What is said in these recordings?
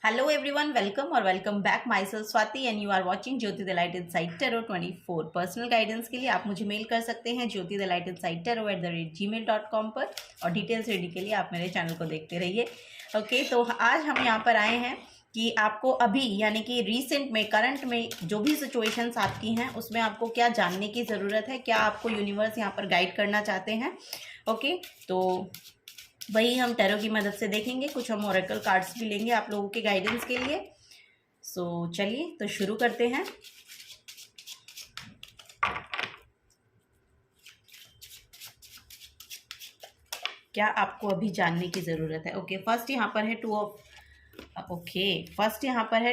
Hello everyone, welcome or welcome back. Myself Swati and you are watching Jyoti the light inside tarot 24। Personal guidance के लिए आप मुझे mail कर सकते हैं jyotithelightInsidetarot@gmail.com पर, और डिटेल्स रेडी के लिए आप मेरे चैनल को देखते रहिए। ओके, तो आज हम यहाँ पर आए हैं कि आपको अभी यानी कि रीसेंट में, करंट में जो भी सिचुएशंस आपकी हैं उसमें आपको क्या जानने की ज़रूरत है, क्या आपको यूनिवर्स यहाँ पर गाइड करना चाहते हैं। ओके, तो वही हम टैरो की मदद से देखेंगे। कुछ हम ओरेकल कार्ड्स भी लेंगे आप लोगों के गाइडेंस के लिए। सो चलिए तो शुरू करते हैं। क्या आपको अभी जानने की ज़रूरत है। ओके, फर्स्ट यहाँ पर है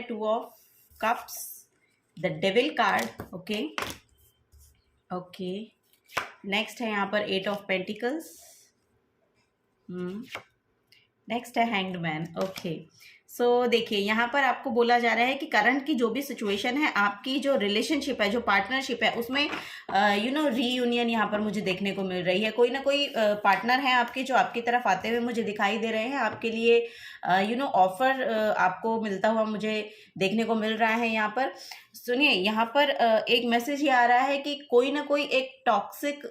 two of cups, the devil card. Okay, next है यहाँ पर 8 ऑफ पेंटिकल्स। नेक्स्ट है हैंग्ड मैन। ओके, सो देखिए यहाँ पर आपको बोला जा रहा है कि करंट की जो भी सिचुएशन है, आपकी जो रिलेशनशिप है, जो पार्टनरशिप है, उसमें रीयूनियन यहाँ पर मुझे देखने को मिल रही है। कोई ना कोई पार्टनर है आपके जो आपकी तरफ आते हुए मुझे दिखाई दे रहे हैं। आपके लिए ऑफर आपको मिलता हुआ मुझे देखने को मिल रहा है। यहाँ पर सुनिए, यहाँ पर एक मैसेज ये आ रहा है कि कोई ना कोई एक टॉक्सिक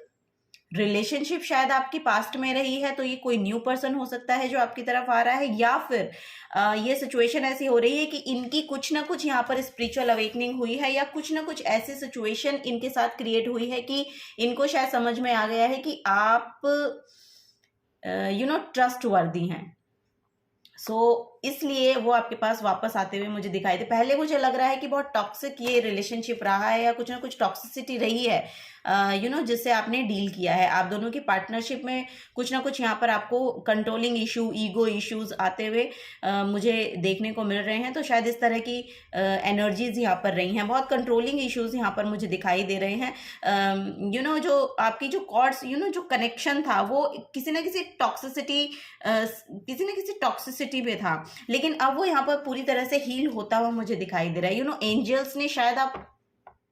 रिलेशनशिप शायद आपकी पास्ट में रही है, तो ये कोई न्यू पर्सन हो सकता है जो आपकी तरफ आ रहा है, या फिर ये सिचुएशन ऐसी हो रही है कि इनकी कुछ ना कुछ यहाँ पर स्पिरिचुअल अवेकनिंग हुई है, या कुछ ना कुछ ऐसी सिचुएशन इनके साथ क्रिएट हुई है कि इनको शायद समझ में आ गया है कि आप ट्रस्ट वर्दी हैं। इसलिए वो आपके पास वापस आते हुए मुझे दिखाई दे। पहले मुझे लग रहा है कि बहुत टॉक्सिक ये रिलेशनशिप रहा है, या कुछ ना कुछ टॉक्सिसिटी रही है जिससे आपने डील किया है। आप दोनों की पार्टनरशिप में कुछ ना कुछ यहाँ पर आपको कंट्रोलिंग इशू, ईगो इश्यूज आते हुए मुझे देखने को मिल रहे हैं। तो शायद इस तरह की एनर्जीज यहाँ पर रही हैं। बहुत कंट्रोलिंग इश्यूज यहाँ पर मुझे दिखाई दे रहे हैं। जो आपकी जो कॉर्ड्स, जो कनेक्शन था वो किसी न किसी टॉक्सिसिटी पे था, लेकिन अब वो यहाँ पर पूरी तरह से हील होता हुआ मुझे दिखाई दे रहा है। एंजल्स ने शायद आप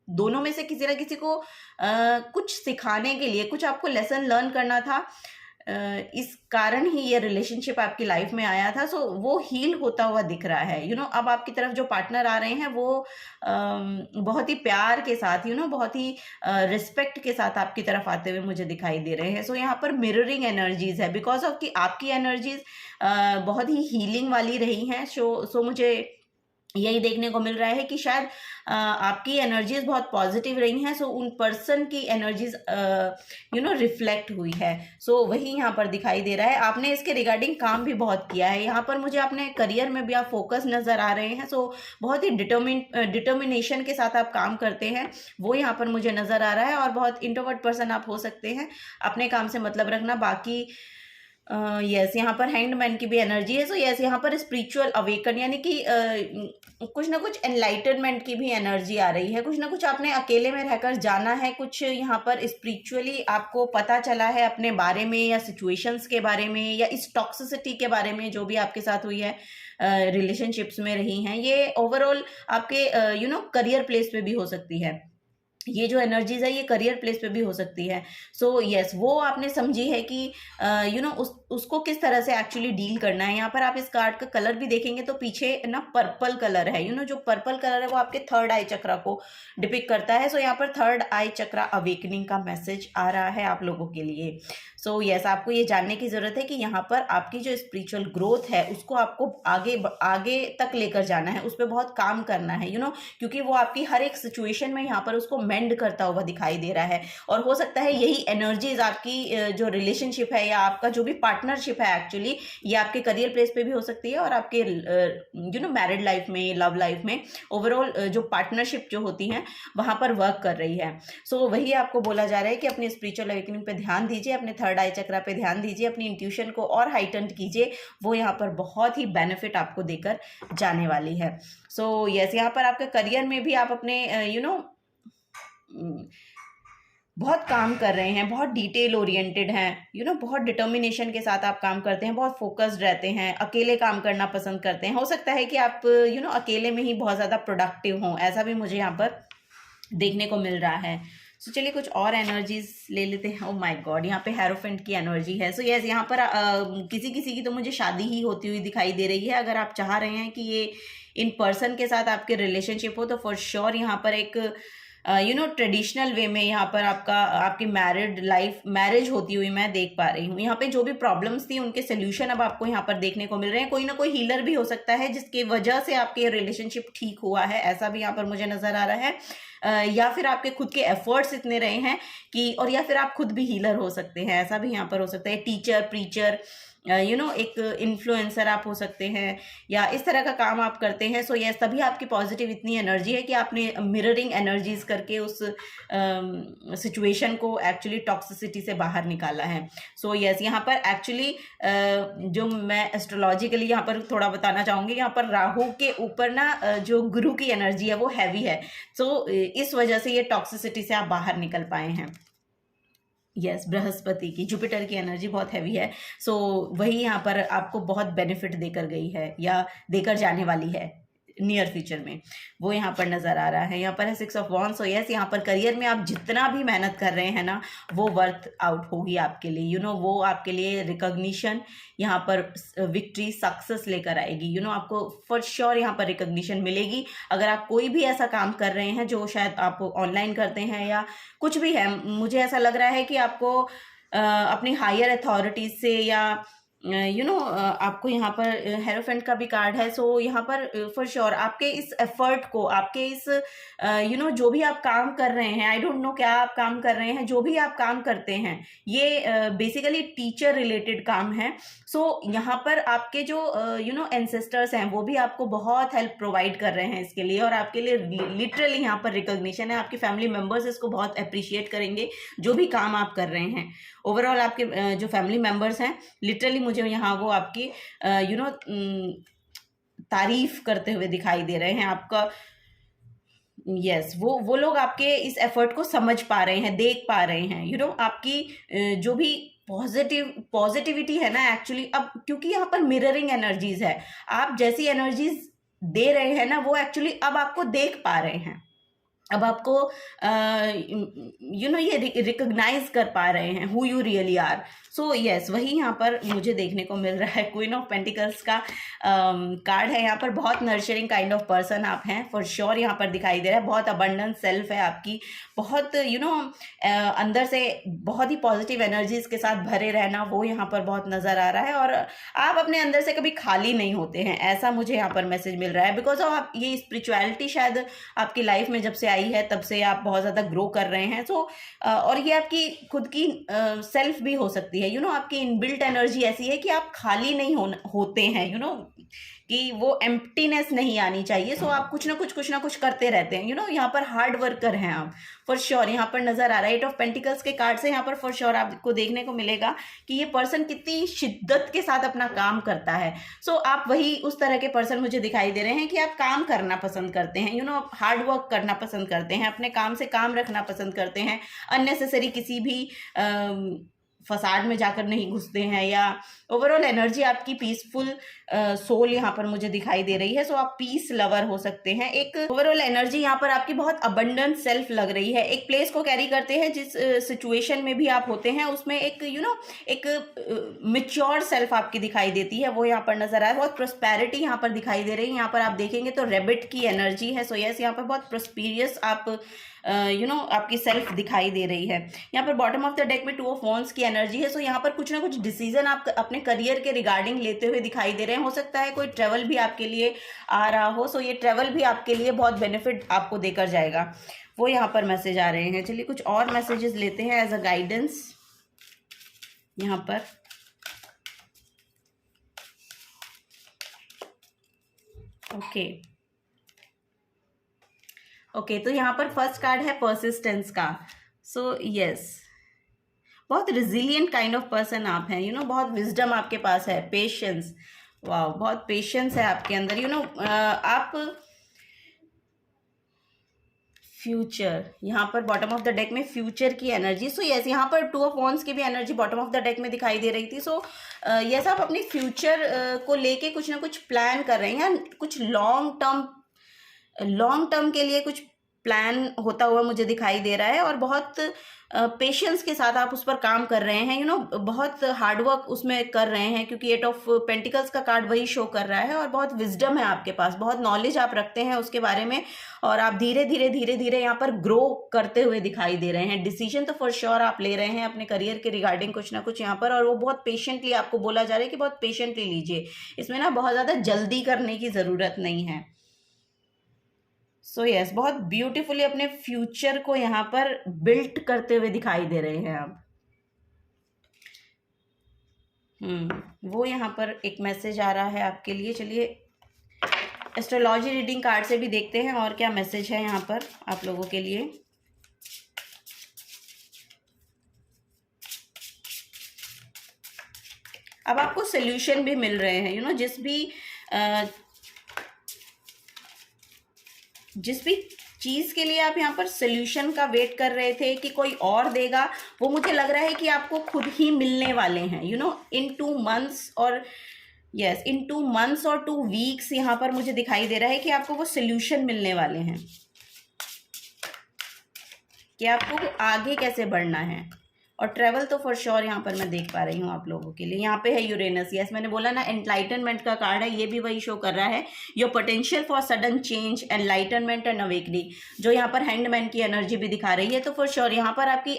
दोनों में से किसी ना किसी को कुछ सिखाने के लिए, कुछ आपको लेसन लर्न करना था, इस कारण ही ये रिलेशनशिप आपकी लाइफ में आया था। वो हील होता हुआ दिख रहा है। अब आपकी तरफ जो पार्टनर आ रहे हैं वो बहुत ही प्यार के साथ, बहुत ही रिस्पेक्ट के साथ आपकी तरफ आते हुए मुझे दिखाई दे रहे हैं। यहाँ पर मिररिंग एनर्जीज है, बिकॉज ऑफ कि आपकी एनर्जीज बहुत ही हीलिंग वाली रही हैं। मुझे यही देखने को मिल रहा है कि शायद आपकी एनर्जीज बहुत पॉजिटिव रही हैं। उन पर्सन की एनर्जीज रिफ्लेक्ट हुई है। वही यहाँ पर दिखाई दे रहा है। आपने इसके रिगार्डिंग काम भी बहुत किया है। यहाँ पर मुझे अपने करियर में भी आप फोकस नज़र आ रहे हैं। बहुत ही डिटर्मिनेशन के साथ आप काम करते हैं, वो यहाँ पर मुझे नज़र आ रहा है। और बहुत इंट्रोवर्ट पर्सन आप हो सकते हैं। अपने काम से मतलब रखना। बाकी यस, यहाँ पर हैंग्ड मैन की भी एनर्जी है। यस, यहाँ पर स्पिरिचुअल अवेकन यानी कि कुछ ना कुछ एनलाइटनमेंट की भी एनर्जी आ रही है। कुछ ना कुछ आपने अकेले में रहकर जाना है। कुछ यहाँ पर स्पिरिचुअली आपको पता चला है अपने बारे में, या सिचुएशंस के बारे में, या इस टॉक्सिसिटी के बारे में जो भी आपके साथ हुई है, रिलेशनशिप्स में रही हैं। ये ओवरऑल आपके करियर प्लेस पे भी हो सकती है। ये जो एनर्जीज है ये करियर प्लेस पे भी हो सकती है। यस, वो आपने समझी है कि उसको किस तरह से एक्चुअली डील करना है। यहाँ पर आप इस कार्ड का कलर भी देखेंगे तो पीछे ना पर्पल कलर है। जो पर्पल कलर है वो आपके थर्ड आई चक्रा को डिपिक्ट करता है। यहाँ पर थर्ड आई चक्रा अवेकनिंग का मैसेज आ रहा है आप लोगों के लिए। यस, आपको ये जानने की जरूरत है कि यहाँ पर आपकी जो स्पिरिचुअल ग्रोथ है उसको आपको आगे तक लेकर जाना है, उस पर बहुत काम करना है। क्योंकि वो आपकी हर एक सिचुएशन में यहाँ पर उसको मेंड करता हुआ दिखाई दे रहा है। और हो सकता है यही एनर्जीज आपकी जो रिलेशनशिप है, या आपका जो भी पार्टनरशिप है, एक्चुअली ये आपके करियर प्लेस पे भी हो सकती है, और आपके मैरिड लाइफ में, लव लाइफ में, ओवरऑल जो पार्टनरशिप जो होती हैं वहां पर वर्क कर रही है। वही आपको बोला जा रहा है कि अपनी स्पिरिचुअल अवेकनिंग पे ध्यान दीजिए, अपने थर्ड आई चक्रा पे ध्यान दीजिए, अपनी इंट्यूशन को और हाइटेंड कीजिए। वो यहाँ पर बहुत ही बेनिफिट आपको देकर जाने वाली है। यस, यहाँ पर आपके करियर में भी आप अपने बहुत काम कर रहे हैं, बहुत डिटेल ओरिएंटेड हैं, बहुत डिटर्मिनेशन के साथ आप काम करते हैं, बहुत फोकस्ड रहते हैं, अकेले काम करना पसंद करते हैं। हो सकता है कि आप अकेले में ही बहुत ज़्यादा प्रोडक्टिव हों, ऐसा भी मुझे यहाँ पर देखने को मिल रहा है। सो चलिए कुछ और एनर्जीज ले लेते हैं। ओ माय गॉड, यहाँ पे हेरोफेंट की एनर्जी है। सो यस, यहाँ पर किसी किसी की तो मुझे शादी ही होती हुई दिखाई दे रही है। अगर आप चाह रहे हैं कि ये इन पर्सन के साथ आपके रिलेशनशिप हो तो फॉर श्योर यहाँ पर एक ट्रेडिशनल वे में यहाँ पर आपकी मैरिज होती हुई मैं देख पा रही हूँ। यहाँ पे जो भी प्रॉब्लम्स थी उनके सोल्यूशन अब आपको यहाँ पर देखने को मिल रहे हैं। कोई ना कोई हीलर भी हो सकता है जिसकी वजह से आपके रिलेशनशिप ठीक हुआ है, ऐसा भी यहाँ पर मुझे नजर आ रहा है। या फिर आपके खुद के एफर्ट्स इतने रहे हैं कि, और या फिर आप खुद भी हीलर हो सकते हैं, ऐसा भी यहाँ पर हो सकता है। टीचर, प्रीचर, एक इन्फ्लुएंसर आप हो सकते हैं, या इस तरह का काम आप करते हैं। सो यस, तभी आपकी पॉजिटिव इतनी एनर्जी है कि आपने मिररिंग एनर्जीज करके उस सिचुएशन को एक्चुअली टॉक्सिसिटी से बाहर निकाला है। सो यस, यहाँ पर एक्चुअली जो मैं एस्ट्रोलॉजिकली यहाँ पर थोड़ा बताना चाहूँगी, यहाँ पर राहु के ऊपर ना जो गुरु की एनर्जी है वो हैवी है। सो इस वजह से ये टॉक्सिसिटी से आप बाहर निकल पाए हैं। यस, बृहस्पति की, जुपिटर की एनर्जी बहुत हैवी है। सो वही यहाँ पर आपको बहुत बेनिफिट देकर गई है या देकर जाने वाली है नियर फ्यूचर में, वो यहाँ पर नजर आ रहा है। यहाँ पर है 6 ऑफ वॉन्ड्स। सो यस, यहाँ पर करियर में आप जितना भी मेहनत कर रहे हैं ना, वो वर्थ आउट होगी आपके लिए। वो आपके लिए रिकॉग्निशन, यहाँ पर विक्ट्री, सक्सेस लेकर आएगी। आपको फॉर श्योर यहाँ पर रिकॉग्निशन मिलेगी। अगर आप कोई भी ऐसा काम कर रहे हैं जो शायद आप ऑनलाइन करते हैं या कुछ भी है, मुझे ऐसा लग रहा है कि आपको अपनी हायर अथॉरिटीज से या आपको यहाँ पर हेरोफेंट का भी कार्ड है। सो यहाँ पर फॉर श्योर आपके इस एफर्ट को, आपके इस जो भी आप काम कर रहे हैं, आई डोंट नो क्या आप काम कर रहे हैं, जो भी आप काम करते हैं ये बेसिकली टीचर रिलेटेड काम है। सो यहाँ पर आपके जो एंसेस्टर्स हैं वो भी आपको बहुत हेल्प प्रोवाइड कर रहे हैं इसके लिए, और आपके लिए लिटरली यहाँ पर रिकॉग्निशन है। आपके फैमिली मेम्बर्स इसको बहुत अप्रिशिएट करेंगे जो भी काम आप कर रहे हैं। ओवरऑल आपके जो फैमिली मेम्बर्स हैं, लिटरली मुझे यहाँ वो आपकी तारीफ करते हुए दिखाई दे रहे हैं आपका। यस, वो लोग आपके इस एफर्ट को समझ पा रहे हैं, देख पा रहे हैं। आपकी जो भी पॉजिटिविटी है ना एक्चुअली, अब क्योंकि यहाँ पर मिररिंग एनर्जीज है, आप जैसी एनर्जीज दे रहे हैं ना वो एक्चुअली अब आपको देख पा रहे हैं, अब आपको ये रिकॉग्नाइज कर पा रहे हैं who you really are. So yes, वही यहाँ पर मुझे देखने को मिल रहा है। क्वीन ऑफ पेंटिकल्स का कार्ड है। यहाँ पर बहुत नर्चरिंग काइंड ऑफ पर्सन आप हैं फॉर श्योर, यहाँ पर दिखाई दे रहा है। बहुत अबंडेंस सेल्फ है आपकी, बहुत अंदर से बहुत ही पॉजिटिव एनर्जीज के साथ भरे रहना, वो यहाँ पर बहुत नज़र आ रहा है। और आप अपने अंदर से कभी खाली नहीं होते हैं, ऐसा मुझे यहाँ पर मैसेज मिल रहा है। बिकॉज ऑफ आप ये स्पिरिचुअलिटी शायद आपकी लाइफ में जब से आई है तब से आप बहुत ज़्यादा ग्रो कर रहे हैं। सो और ये आपकी खुद की सेल्फ भी हो सकती है। आपकी इनबिल्ट एनर्जी ऐसी है कि आप खाली नहीं होते हैं, कि वो एम्प्टीनेस नहीं आनी चाहिए। सो आप कुछ ना कुछ करते रहते हैं। यहाँ पर हार्ड वर्कर हैं आप फॉर श्योर, यहाँ पर नजर आ रहा है। 8 ऑफ पेंटिकल्स के कार्ड से यहाँ पर फॉर श्योर आपको देखने को मिलेगा कि ये पर्सन कितनी शिद्दत के साथ अपना काम करता है। सो आप वही उस तरह के पर्सन मुझे दिखाई दे रहे हैं कि आप काम करना पसंद करते हैं, आप हार्ड वर्क करना पसंद करते हैं, अपने काम से काम रखना पसंद करते हैं, अननेसेसरी किसी भी फसाद में जाकर नहीं घुसते हैं, या ओवरऑल एनर्जी आपकी पीसफुल सोल यहाँ पर मुझे दिखाई दे रही है। सो आप पीस लवर हो सकते हैं। एक ओवरऑल एनर्जी यहाँ पर आपकी बहुत अबंडेंट सेल्फ लग रही है। एक प्लेस को कैरी करते हैं जिस सिचुएशन में भी आप होते हैं उसमें एक एक मिच्योर सेल्फ आपकी दिखाई देती है, वो यहाँ पर नजर आए। बहुत प्रोस्पेरिटी यहाँ पर दिखाई दे रही है। यहाँ पर आप देखेंगे तो रेबिट की एनर्जी है। सो यस, यहाँ पर बहुत प्रोस्पीरियस आप आपकी सेल्फ दिखाई दे रही है। यहाँ पर बॉटम ऑफ द डेक में 2 ऑफ वॉन्ड्स की एनर्जी है। सो यहाँ पर कुछ ना कुछ डिसीजन आप अपने करियर के रिगार्डिंग लेते हुए दिखाई दे रहे हैं। हो सकता है कोई ट्रेवल भी आपके लिए आ रहा हो। सो ये ट्रेवल भी आपके लिए बहुत बेनिफिट आपको देकर जाएगा, वो यहाँ पर मैसेज आ रहे हैं। चलिए कुछ और मैसेजेस लेते हैं एज अ गाइडेंस यहाँ पर। ओके, तो यहाँ पर फर्स्ट कार्ड है पर्सिस्टेंस का। सो यस, बहुत रिजिलियंट काइंड ऑफ पर्सन आप हैं। बहुत विजडम आपके पास है, पेशेंस, वाह, बहुत पेशेंस है आपके अंदर। आप फ्यूचर, यहाँ पर बॉटम ऑफ द डेक में फ्यूचर की एनर्जी। सो यस, यहाँ पर 2 ऑफ वॉन्ड्स की भी energy bottom of the deck में दिखाई दे रही थी। सो यस, आप अपने फ्यूचर को लेके कुछ ना कुछ प्लान कर रहे हैं, या कुछ लॉन्ग टर्म के लिए कुछ प्लान होता हुआ मुझे दिखाई दे रहा है और बहुत पेशेंस के साथ आप उस पर काम कर रहे हैं, बहुत हार्डवर्क उसमें कर रहे हैं, क्योंकि 8 ऑफ पेंटिकल्स का कार्ड वही शो कर रहा है। और बहुत विजडम है आपके पास, बहुत नॉलेज आप रखते हैं उसके बारे में, और आप धीरे धीरे यहाँ पर ग्रो करते हुए दिखाई दे रहे हैं। डिसीजन तो फॉर श्योर आप ले रहे हैं अपने करियर के रिगार्डिंग कुछ ना कुछ यहाँ पर, और वो बहुत पेशेंटली आपको बोला जा रहा है कि बहुत पेशेंटली लीजिए, इसमें ना बहुत ज़्यादा जल्दी करने की ज़रूरत नहीं है। सो यस, बहुत ब्यूटीफुली अपने फ्यूचर को यहाँ पर बिल्ट करते हुए दिखाई दे रहे हैं आप। वो यहाँ पर एक मैसेज आ रहा है आपके लिए। चलिए एस्ट्रोलॉजी रीडिंग कार्ड से भी देखते हैं और क्या मैसेज है यहाँ पर आप लोगों के लिए। अब आपको सोल्यूशन भी मिल रहे हैं, जिस भी चीज़ के लिए आप यहाँ पर सोल्यूशन का वेट कर रहे थे कि कोई और देगा, वो मुझे लग रहा है कि आपको खुद ही मिलने वाले हैं, इन 2 मंथ्स और इन 2 मंथ्स और 2 वीक्स यहाँ पर मुझे दिखाई दे रहा है कि आपको वो सोल्यूशन मिलने वाले हैं कि आपको आगे कैसे बढ़ना है। और ट्रैवल तो फॉर श्योर यहाँ पर मैं देख पा रही हूँ आप लोगों के लिए। यहाँ पे है यूरेनस, यस मैंने बोला ना एनलाइटनमेंट का कार्ड है, ये भी वही शो कर रहा है। Your potential for sudden change, enlightenment and awakening, जो यहाँ पर हैंडमैन की एनर्जी भी दिखा रही है। तो फॉर श्योर यहाँ पर आपकी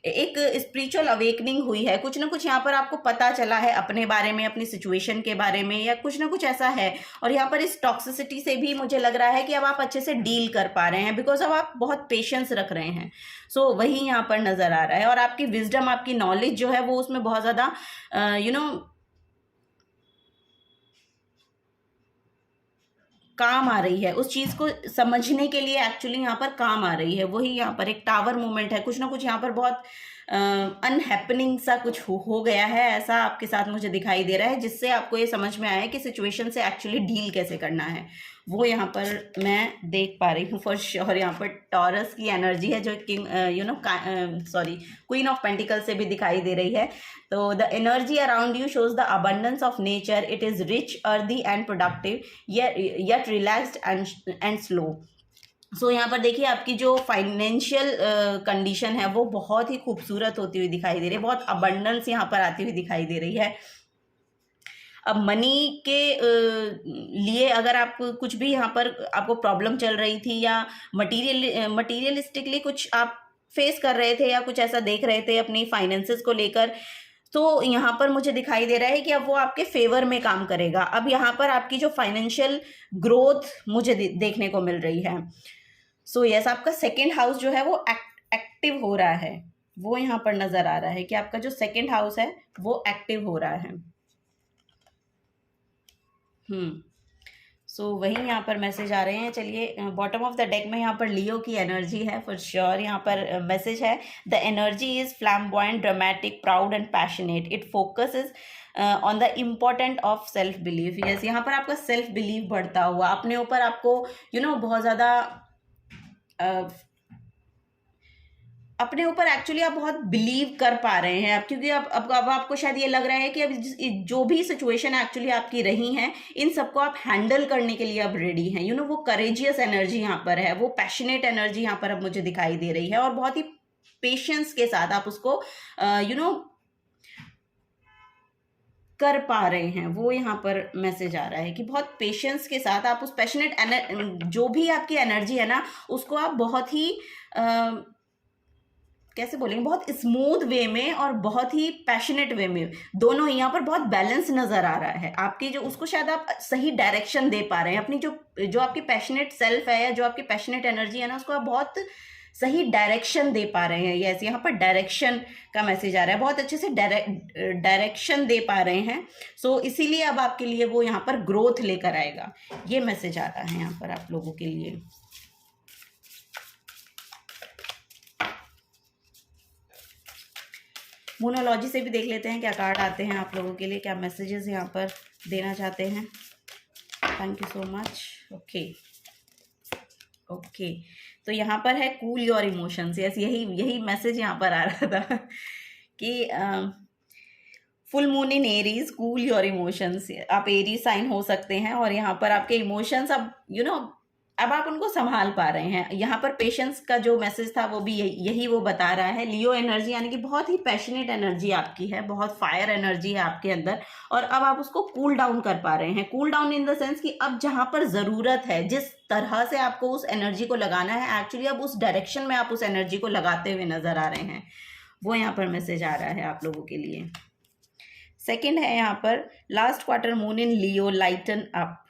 एक स्पिरिचुअल अवेकनिंग हुई है, कुछ ना कुछ यहाँ पर आपको पता चला है अपने बारे में, अपनी सिचुएशन के बारे में, या कुछ ना कुछ ऐसा है। और यहाँ पर इस टॉक्सिसिटी से भी मुझे लग रहा है कि अब आप अच्छे से डील कर पा रहे हैं, बिकॉज अब आप बहुत पेशेंस रख रहे हैं। सो वही यहाँ पर नजर आ रहा है। और आपकी विजडम, आपकी नॉलेज जो है वो उसमें बहुत ज़्यादा काम आ रही है, उस चीज़ को समझने के लिए एक्चुअली यहाँ पर काम आ रही है। वही यहाँ पर एक टावर मूवमेंट है, कुछ ना कुछ यहाँ पर बहुत अनहैपनिंग सा कुछ हो गया है, ऐसा आपके साथ मुझे दिखाई दे रहा है, जिससे आपको ये समझ में आया है कि सिचुएशन से एक्चुअली डील कैसे करना है। वो यहाँ पर मैं देख पा रही हूँ फॉर श्योर। यहाँ पर टॉरस की एनर्जी है जो क्वीन ऑफ पेंटिकल से भी दिखाई दे रही है। तो the energy around you shows the abundance of nature, it is rich, earthy and productive, yet relaxed and slow. So यहाँ पर देखिए आपकी जो फाइनेंशियल कंडीशन है वो बहुत ही खूबसूरत होती हुई दिखाई दे रही है, बहुत अबंडेंस यहाँ पर आती हुई दिखाई दे रही है। अब मनी के लिए अगर आप कुछ भी यहाँ पर आपको प्रॉब्लम चल रही थी, या मटीरियलिस्टिकली कुछ आप फेस कर रहे थे, या कुछ ऐसा देख रहे थे अपनी फाइनेंसेस को लेकर, तो यहाँ पर मुझे दिखाई दे रहा है कि अब वो आपके फेवर में काम करेगा। अब यहाँ पर आपकी जो फाइनेंशियल ग्रोथ मुझे देखने को मिल रही है। सो यस, आपका सेकेंड हाउस जो है वो एक्टिव हो रहा है, वो यहाँ पर नजर आ रहा है कि आपका जो सेकेंड हाउस है वो एक्टिव हो रहा है। सो वही यहाँ पर मैसेज आ रहे हैं। चलिए बॉटम ऑफ द डेक में यहाँ पर लियो की एनर्जी है फॉर श्योर। यहाँ पर मैसेज है, the energy is flamboyant, dramatic, proud and passionate, it focus is on the important of self belief. Yes, यहाँ पर आपका सेल्फ बिलीफ बढ़ता हुआ, अपने ऊपर आपको बहुत ज़्यादा अपने ऊपर एक्चुअली आप बहुत बिलीव कर पा रहे हैं अब, क्योंकि अब आपको शायद ये लग रहा है कि अब जो भी सिचुएशन एक्चुअली आपकी रही हैं, इन सबको आप हैंडल करने के लिए अब रेडी हैं। वो करेजियस एनर्जी यहाँ पर है, वो पैशनेट एनर्जी यहाँ पर अब मुझे दिखाई दे रही है, और बहुत ही पेशेंस के साथ आप उसको कर पा रहे हैं। वो यहाँ पर मैसेज आ रहा है कि बहुत पेशेंस के साथ आप उस पैशनेट जो भी आपकी एनर्जी है ना, उसको आप बहुत ही कैसे बोलेंगे, बहुत स्मूथ वे में और बहुत ही पैशनेट वे में, दोनों ही यहाँ पर बहुत बैलेंस नजर आ रहा है आपकी, जो उसको शायद आप सही डायरेक्शन दे पा रहे हैं। अपनी जो आपकी पैशनेट सेल्फ है, या जो आपकी पैशनेट एनर्जी है ना, उसको आप बहुत सही डायरेक्शन दे पा रहे हैं। यस, यहाँ पर डायरेक्शन का मैसेज आ रहा है, बहुत अच्छे से डायरेक्शन दे पा रहे हैं। सो इसीलिए अब आपके लिए वो यहाँ पर ग्रोथ लेकर आएगा, ये मैसेज आ रहा है यहाँ पर आप लोगों के लिए। मोनोलॉजी से भी देख लेते हैं क्या कार्ड आते हैं आप लोगों के लिए, क्या मैसेजेस यहाँ पर देना चाहते हैं। Thank you so much. Okay, तो यहाँ पर है कूल योर इमोशंस। यस, यही मैसेज यहाँ पर आ रहा था कि full moon in Aries, cool your emotions. आप एरीज साइन हो सकते हैं, और यहाँ पर आपके इमोशंस अब अब आप उनको संभाल पा रहे हैं। यहाँ पर पेशेंस का जो मैसेज था वो भी यही वो बता रहा है। लियो एनर्जी यानी कि बहुत ही पैशनेट एनर्जी आपकी है, बहुत फायर एनर्जी है आपके अंदर, और अब आप उसको कूल डाउन कर पा रहे हैं। Cool down in the sense कि अब जहाँ पर ज़रूरत है, जिस तरह से आपको उस एनर्जी को लगाना है, एक्चुअली अब उस डायरेक्शन में आप उस एनर्जी को लगाते हुए नजर आ रहे हैं। वो यहाँ पर मैसेज आ रहा है आप लोगों के लिए। सेकेंड है यहाँ पर last quarter moon in Leo, lighten up.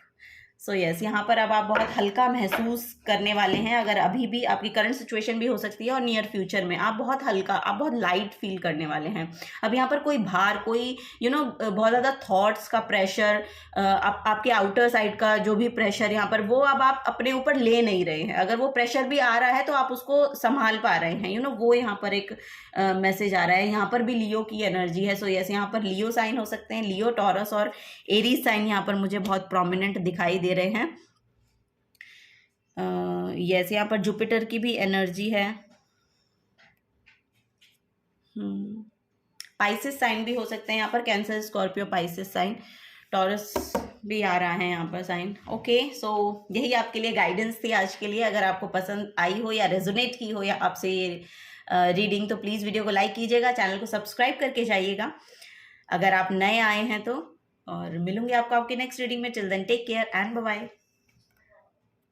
So yes, यहाँ पर अब आप बहुत हल्का महसूस करने वाले हैं। अगर अभी भी आपकी करंट सिचुएशन भी हो सकती है और नियर फ्यूचर में आप बहुत हल्का, आप बहुत लाइट फील करने वाले हैं। अब यहाँ पर कोई भार, कोई बहुत ज़्यादा थॉट्स का प्रेशर, आपके आउटर साइड का जो भी प्रेशर यहाँ पर, वो अब आप अपने ऊपर ले नहीं रहे हैं। अगर वो प्रेशर भी आ रहा है तो आप उसको संभाल पा रहे हैं। वो यहाँ पर एक मैसेज आ रहा है। यहाँ पर भी लियो की एनर्जी है। सो यस, यहाँ पर लियो साइन हो सकते हैं, लियो, टॉरस और एरीज साइन यहाँ पर मुझे बहुत प्रोमिनेंट दिखाई दे रहे हैं। यस, यहाँ पर जुपिटर की भी एनर्जी है। पाइसेस साइन भी हो सकते हैं यहाँ पर, cancer, Scorpio, Pisces sign, Taurus भी आ रहा है यहाँ पर साइन। ओके, सो यही आपके लिए गाइडेंस थी आज के लिए। अगर आपको पसंद आई हो या रेजोनेट की हो या आपसे ये रीडिंग, तो प्लीज़ वीडियो को लाइक कीजिएगा, चैनल को सब्सक्राइब करके जाइएगा अगर आप नए आए हैं तो। और मिलूंगी आपको आपकी नेक्स्ट रीडिंग में। Till then take care and bye bye.